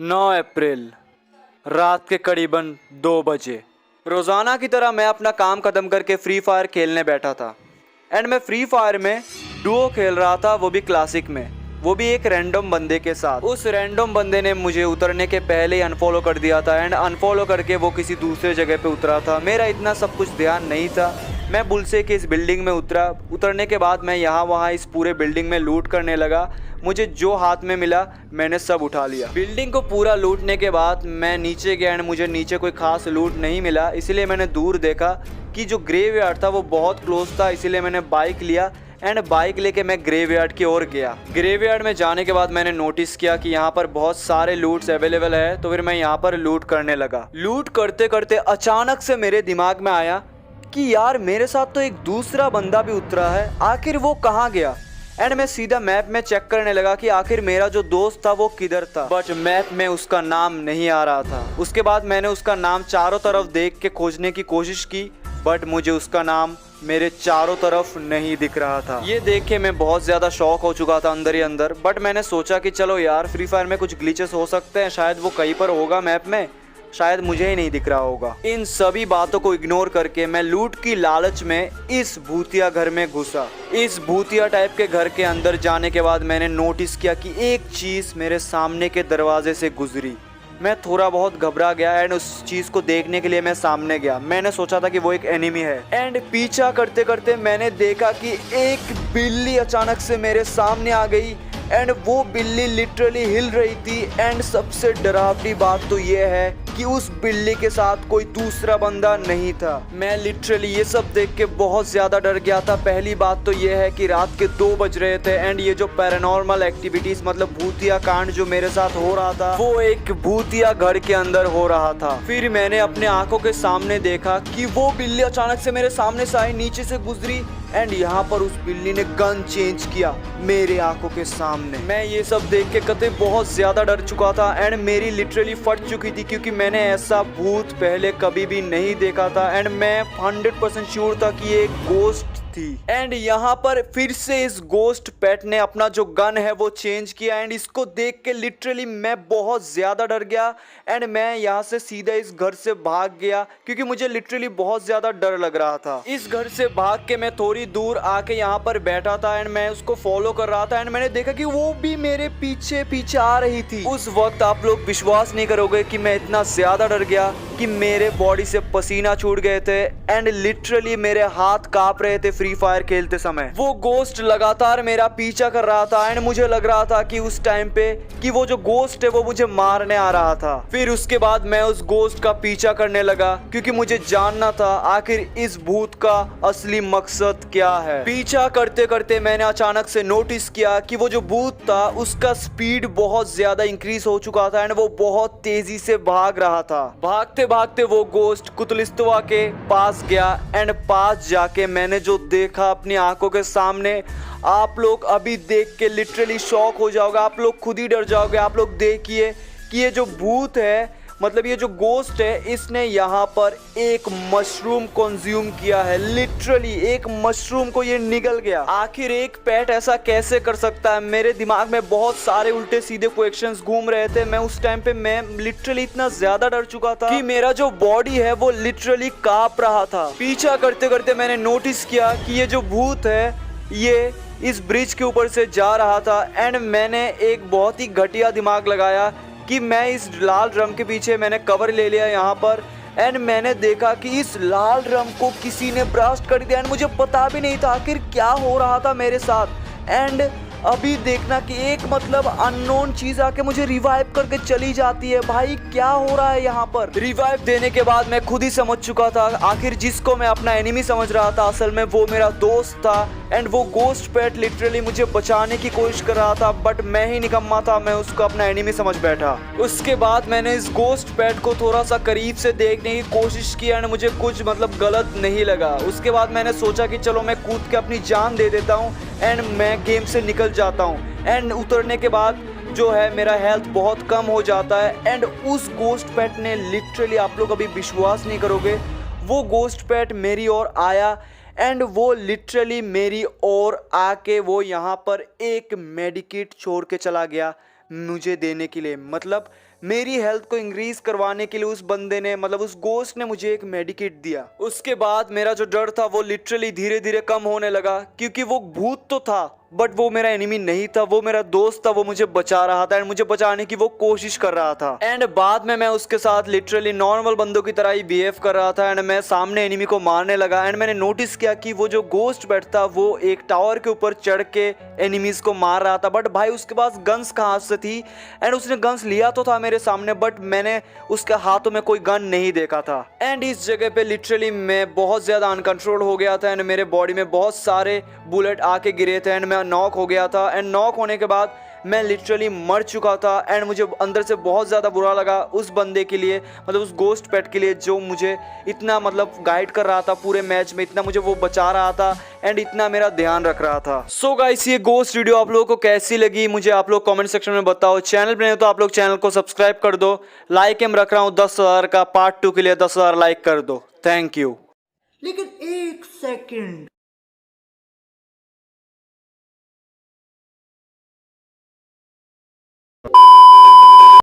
9 अप्रैल रात के करीबन 2 बजे। रोज़ाना की तरह मैं अपना काम ख़त्म करके फ्री फायर खेलने बैठा था एंड मैं फ्री फायर में डुओ खेल रहा था, वो भी क्लासिक में, वो भी एक रैंडम बंदे के साथ। उस रैंडम बंदे ने मुझे उतरने के पहले ही अनफॉलो कर दिया था एंड अनफॉलो करके वो किसी दूसरे जगह पे उतरा था। मेरा इतना सब कुछ ध्यान नहीं था। मैं बुलसे की इस बिल्डिंग में उतरने के बाद मैं यहाँ वहाँ इस पूरे बिल्डिंग में लूट करने लगा। मुझे जो हाथ में मिला मैंने सब उठा लिया। बिल्डिंग को पूरा लूटने के बाद मैं नीचे गया एंड मुझे नीचे कोई खास लूट नहीं मिला, इसलिए मैंने दूर देखा कि जो ग्रेवयार्ड था वो बहुत क्लोज था, इसीलिए मैंने बाइक लिया एंड बाइक लेके मैं ग्रेवयार्ड की ओर गया। ग्रेवयार्ड में जाने के बाद मैंने नोटिस किया कि यहाँ पर बहुत सारे लूट्स अवेलेबल है, तो फिर मैं यहाँ पर लूट करने लगा। लूट करते करते अचानक से मेरे दिमाग में आया कि यार मेरे साथ तो एक दूसरा बंदा भी उतरा है, आखिर वो कहाँ गया। एंड मैं सीधा मैप में चेक करने लगा कि आखिर मेरा जो दोस्त था वो किधर था, बट मैप में उसका नाम नहीं आ रहा था। उसके बाद मैंने उसका नाम चारों तरफ देख के खोजने की कोशिश की, बट मुझे उसका नाम मेरे चारों तरफ नहीं दिख रहा था। ये देख के मैं बहुत ज़्यादा शॉक हो चुका था अंदर ही अंदर, बट मैंने सोचा कि चलो यार फ्री फायर में कुछ ग्लिचेस हो सकते हैं, शायद वो कहीं पर होगा मैप में, शायद मुझे ही नहीं दिख रहा होगा। इन सभी बातों को इग्नोर करके मैं लूट की लालच में इस भूतिया घर में घुसा। इस भूतिया टाइप के घर के अंदर जाने के बाद मैंने नोटिस किया कि एक चीज़ मेरे सामने के दरवाजे से गुजरी। मैं थोड़ा बहुत घबरा गया एंड उस चीज़ को देखने के लिए मैं सामने गया। मैंने सोचा था कि वो एक एनिमी है एंड पीछा करते करते मैंने देखा कि एक बिल्ली अचानक से मेरे सामने आ गई एंड वो बिल्ली लिटरली हिल रही थी। एंड सबसे डरावनी बात तो ये है कि उस बिल्ली के साथ कोई दूसरा बंदा नहीं था। मैं लिटरली ये सब देख के बहुत ज़्यादा डर गया था। पहली बात तो ये है कि रात के 2 बज रहे थे एंड ये जो पैरानॉर्मल एक्टिविटीज़ मतलब भूतिया कांड जो मेरे साथ हो रहा था वो एक भूतिया घर के अंदर हो रहा था। फिर मैंने अपने आंखों के सामने देखा कि वो बिल्ली अचानक से मेरे सामने से आई, नीचे से गुजरी एंड यहाँ पर उस बिल्ली ने गन चेंज किया मेरे आंखों के सामने। मैं ये सब देख के कतई बहुत ज़्यादा डर चुका था एंड मेरी लिटरली फट चुकी थी, क्योंकि मैंने ऐसा भूत पहले कभी भी नहीं देखा था एंड मैं 100% श्योर था कि ये एक गोस्ट थी। एंड यहाँ पर फिर से इस गोस्ट पेट ने अपना जो गन है वो चेंज किया एंड इसको देख के लिटरली मैं बहुत ज़्यादा डर गया एंड मैं यहाँ से सीधा इस घर से भाग गया, क्योंकि मुझे लिटरली बहुत ज़्यादा डर लग रहा था। इस घर से भाग के मैं थोड़ी दूर आके यहाँ पर बैठा था एंड मैं उसको फॉलो कर रहा था एंड मैंने देखा कि वो भी मेरे पीछे पीछे आ रही थी। उस वक्त आप लोग विश्वास नहीं करोगे कि मैं इतना ज़्यादा डर गया कि मेरे बॉडी से पसीना छूट गए थे एंड लिटरली मेरे हाथ कांप रहे थे फ्री फायर खेलते समय। वो गोस्ट लगातार मेरा पीछा कर रहा था एंड मुझे लग रहा था कि उस टाइम पे कि वो जो गोस्ट है वो मुझे मारने आ रहा था। फिर उसके बाद मैं उस गोस्ट का पीछा करने लगा, क्योंकि मुझे जानना था आखिर इस भूत का असली मकसद क्या है। पीछा करते करते मैंने अचानक से नोटिस किया कि वो जो भूत था उसका स्पीड बहुत ज्यादा इंक्रीज हो चुका था एंड वो बहुत तेजी से भाग रहा था। भागते भागते वो गोस्ट कुतलिस्तवा के पास गया एंड पास जाके मैंने जो देखा अपनी आंखों के सामने, आप लोग अभी देख के लिटरली शॉक हो जाओगे, आप लोग खुद ही डर जाओगे। आप लोग देखिए कि ये जो भूत है मतलब ये जो गोस्ट है इसने यहाँ पर एक मशरूम कंज्यूम किया है। लिटरली एक मशरूम को ये निगल गया। आखिर एक पेट ऐसा कैसे कर सकता है? मेरे दिमाग में बहुत सारे उल्टे सीधे क्वेश्चंस घूम रहे थे। मैं उस टाइम पे मैं लिटरली इतना ज्यादा डर चुका था कि मेरा जो बॉडी है वो लिटरली कांप रहा था। पीछा करते करते मैंने नोटिस किया कि ये जो भूत है ये इस ब्रिज के ऊपर से जा रहा था एंड मैंने एक बहुत ही घटिया दिमाग लगाया कि मैं इस लाल ड्रम के पीछे मैंने कवर ले लिया यहाँ पर एंड मैंने देखा कि इस लाल ड्रम को किसी ने ब्लास्ट कर दिया एंड मुझे पता भी नहीं था आखिर क्या हो रहा था मेरे साथ। एंड अभी देखना कि एक मतलब अननोन चीज आके मुझे रिवाइव करके चली जाती है। भाई क्या हो रहा है यहाँ पर? रिवाइव देने के बाद मैं खुद ही समझ चुका था आखिर जिसको मैं अपना एनिमी समझ रहा था असल में वो मेरा दोस्त था एंड वो गोस्ट पेट लिटरली मुझे बचाने की कोशिश कर रहा था, बट मैं ही निकम्मा था, मैं उसको अपना एनिमी समझ बैठा। उसके बाद मैंने इस गोस्ट पेट को थोड़ा सा करीब से देखने की कोशिश की एंड मुझे कुछ मतलब गलत नहीं लगा। उसके बाद मैंने सोचा कि चलो मैं कूद के अपनी जान दे देता हूँ एंड मैं गेम से निकल जाता हूँ। एंड उतरने के बाद जो है मेरा हेल्थ बहुत कम हो जाता है एंड उस गोस्ट पेट ने लिटरली, आप लोग अभी विश्वास नहीं करोगे, वो गोस्ट पेट मेरी ओर आया एंड वो लिटरली मेरी ओर आके वो यहाँ पर एक मेडिकेट छोड़ के चला गया मुझे देने के लिए। मतलब मेरी हेल्थ को इंक्रीज करवाने के लिए उस बंदे ने मतलब उस गोस्ट ने मुझे एक मेडिकेट दिया। उसके बाद मेरा जो डर था वो लिटरली धीरे धीरे कम होने लगा, क्योंकि वो भूत तो था बट वो मेरा एनिमी नहीं था, वो मेरा दोस्त था, वो मुझे बचा रहा था एंड मुझे बचाने की वो कोशिश कर रहा था। एंड बाद में मैं उसके साथ लिटरली नॉर्मल बंदों की तरह ही बिहेव कर रहा था एंड मैं सामने एनिमी को मारने लगा। एंड मैंने नोटिस किया कि वो जो गोस्ट बैठता वो एक टावर के ऊपर चढ़ के एनिमीज को मार रहा था, बट भाई उसके पास गन्स कहाँ से थी एंड उसने गन्स लिया तो था मेरे सामने बट मैंने उसके हाथों में कोई गन नहीं देखा था। एंड इस जगह पे लिटरली मैं बहुत ज्यादा अनकंट्रोल हो गया था एंड मेरे बॉडी में बहुत सारे बुलेट आके गिरे थे एंड मैं नॉक हो गया था। एंड नॉक होने के बाद मैं लिटरली मर चुका था एंड मुझे अंदर से बहुत ज़्यादा बुरा लगा उस बंदे के लिए, मतलब उस गोस्ट पेट के लिए जो मुझे इतना मतलब गाइड कर रहा था पूरे मैच में, इतना मुझे वो बचा रहा था एंड इतना मेरा ध्यान रख रहा था। सो गाइस ये गोस्ट वीडियो आप लोगों को कैसी लगी मुझे आप लोग कमेंट सेक्शन में बताओ। चैनल पे नहीं हो तो आप लोग चैनल को सब्सक्राइब कर दो। लाइक एम रख रहा हूँ 10,000 का, पार्ट 2 के लिए 10,000 लाइक कर दो। Thank you. लेकिन एक सेकंड,